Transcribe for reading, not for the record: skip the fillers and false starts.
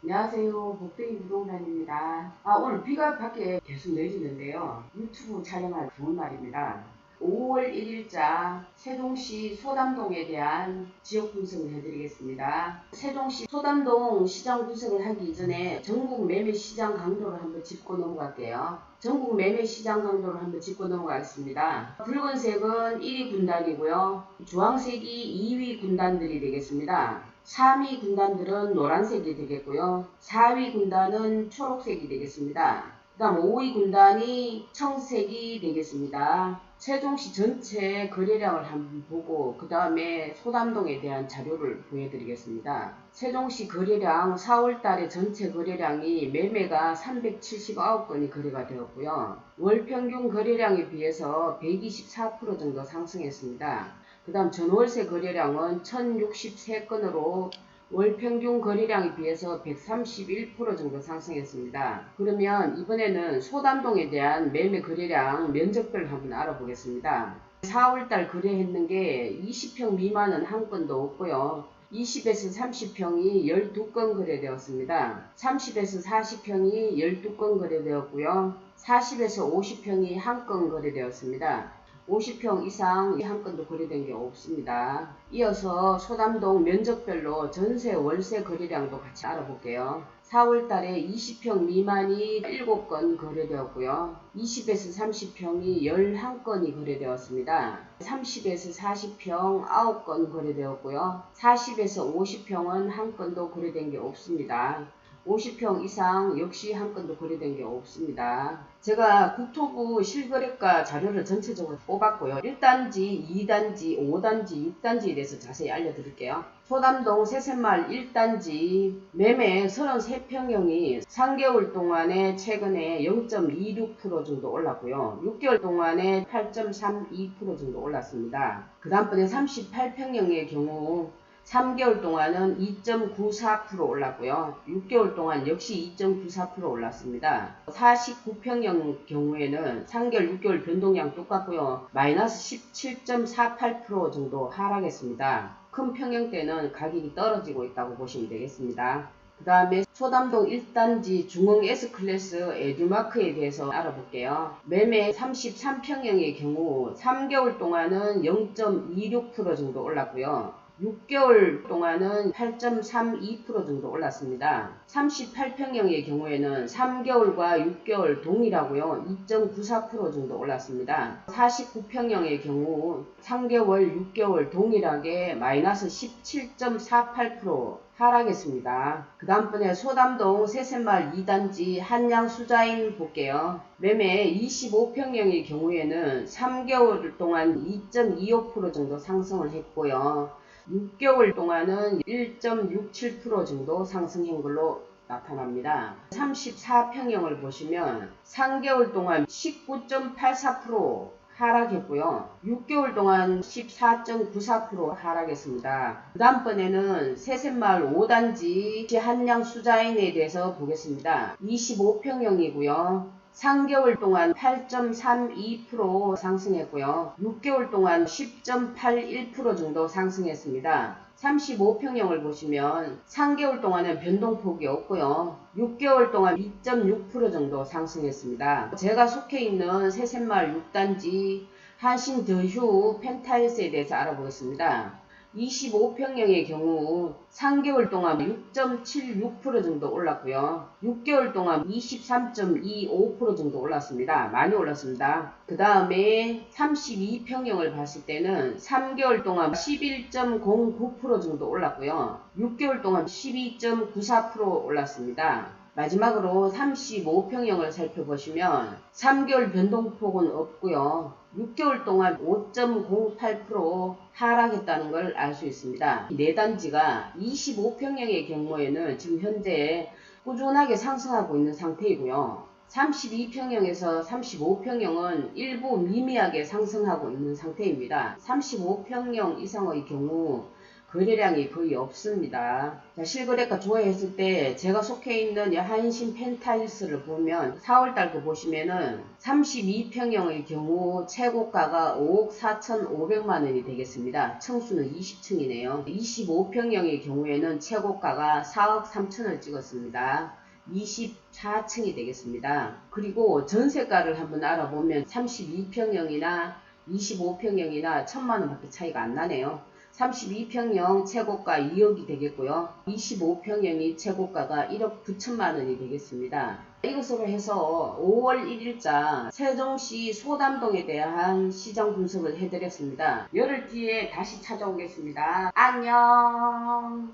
안녕하세요. 복댕이 부동산입니다. 오늘 비가 밖에 계속 내리는데요. 유튜브 촬영할 좋은 날입니다. 5월 1일자 세종시 소담동에 대한 지역 분석을 해드리겠습니다. 세종시 소담동 시장 분석을 하기 이전에 전국 매매 시장 강도를 한번 짚고 넘어갈게요. 전국 매매 시장 강도를 한번 짚고 넘어가겠습니다. 붉은색은 1위 군단이고요. 주황색이 2위 군단들이 되겠습니다. 3위 군단들은 노란색이 되겠고요. 4위 군단은 초록색이 되겠습니다. 그 다음 5위 군단이 청색이 되겠습니다. 세종시 전체 거래량을 한번 보고 그 다음에 소담동에 대한 자료를 보여드리겠습니다. 세종시 거래량 4월달에 전체 거래량이 매매가 379건이 거래가 되었고요. 월평균 거래량에 비해서 124% 정도 상승했습니다. 그 다음 전월세 거래량은 1063건으로 월평균 거래량에 비해서 131% 정도 상승했습니다. 그러면 이번에는 소담동에 대한 매매 거래량 면적별로 한번 알아보겠습니다. 4월달 거래했는 게 20평 미만은 한 건도 없고요. 20에서 30평이 12건 거래되었습니다. 30에서 40평이 12건 거래되었고요. 40에서 50평이 1건 거래되었습니다. 50평 이상 한 건도 거래된 게 없습니다. 이어서 소담동 면적별로 전세 월세 거래량도 같이 알아볼게요. 4월달에 20평 미만이 7건 거래되었고요. 20에서 30평이 11건이 거래되었습니다. 30에서 40평 9건 거래되었고요. 40에서 50평은 한 건도 거래된 게 없습니다. 50평 이상 역시 한 건도 거래된 게 없습니다. 제가 국토부 실거래가 자료를 전체적으로 뽑았고요. 1단지, 2단지, 5단지, 6단지에 대해서 자세히 알려드릴게요. 소담동 새샘마을 1단지 매매 33평형이 3개월 동안에 최근에 0.26% 정도 올랐고요. 6개월 동안에 8.32% 정도 올랐습니다. 그 다음번에 38평형의 경우 3개월 동안은 2.94% 올랐고요. 6개월 동안 역시 2.94% 올랐습니다. 49평형 경우에는 3개월, 6개월 변동량 똑같고요. 마이너스 17.48% 정도 하락했습니다. 큰 평형 때는 가격이 떨어지고 있다고 보시면 되겠습니다. 그 다음에 소담동 1단지 중흥 S클래스 에듀마크에 대해서 알아볼게요. 매매 33평형의 경우 3개월 동안은 0.26% 정도 올랐고요. 6개월 동안은 8.32% 정도 올랐습니다. 38평형의 경우에는 3개월과 6개월 동일하고요. 2.94% 정도 올랐습니다. 49평형의 경우 3개월, 6개월 동일하게 마이너스 17.48% 하락했습니다. 그 다음번에 소담동 새샘마을 2단지 한양수자인 볼게요. 매매 25평형의 경우에는 3개월 동안 2.25% 정도 상승을 했고요. 6개월 동안은 1.67% 정도 상승한 걸로 나타납니다. 34평형을 보시면 3개월 동안 19.84% 하락했고요. 6개월 동안 14.94% 하락했습니다. 그 다음번에는 새샘마을 5단지 한양수자인에 대해서 보겠습니다. 25평형이고요. 3개월 동안 8.32% 상승했고요. 6개월 동안 10.81% 정도 상승했습니다. 35평형을 보시면 3개월 동안은 변동폭이 없고요. 6개월 동안 2.6% 정도 상승했습니다. 제가 속해 있는 새샘마을 6단지 한신더휴 펜타일스에 대해서 알아보겠습니다. 25평형의 경우 3개월 동안 6.76% 정도 올랐고요. 6개월 동안 23.25% 정도 올랐습니다. 많이 올랐습니다. 그 다음에 32평형을 봤을 때는 3개월 동안 11.09% 정도 올랐고요. 6개월 동안 12.94% 올랐습니다. 마지막으로 35평형을 살펴보시면 3개월 변동폭은 없고요. 6개월 동안 5.08% 하락했다는 걸 알 수 있습니다. 이 4단지가 25평형의 경우에는 지금 현재 꾸준하게 상승하고 있는 상태이고요. 32평형에서 35평형은 일부 미미하게 상승하고 있는 상태입니다. 35평형 이상의 경우 거래량이 거의 없습니다. 자, 실거래가 조회했을 때 제가 속해 있는 한신 펜타일스를 보면 4월달 거 보시면은 32평형의 경우 최고가가 5억 4,500만원이 되겠습니다. 층수는 20층이네요. 25평형의 경우에는 최고가가 4억 3천을 찍었습니다. 24층이 되겠습니다. 그리고 전세가를 한번 알아보면 32평형이나 25평형이나 1,000만원밖에 차이가 안 나네요. 32평형 최고가 2억이 되겠고요. 25평형이 최고가가 1억 9천만원이 되겠습니다. 이것으로 해서 5월 1일자 세종시 소담동에 대한 시장 분석을 해드렸습니다. 열흘 뒤에 다시 찾아오겠습니다. 안녕.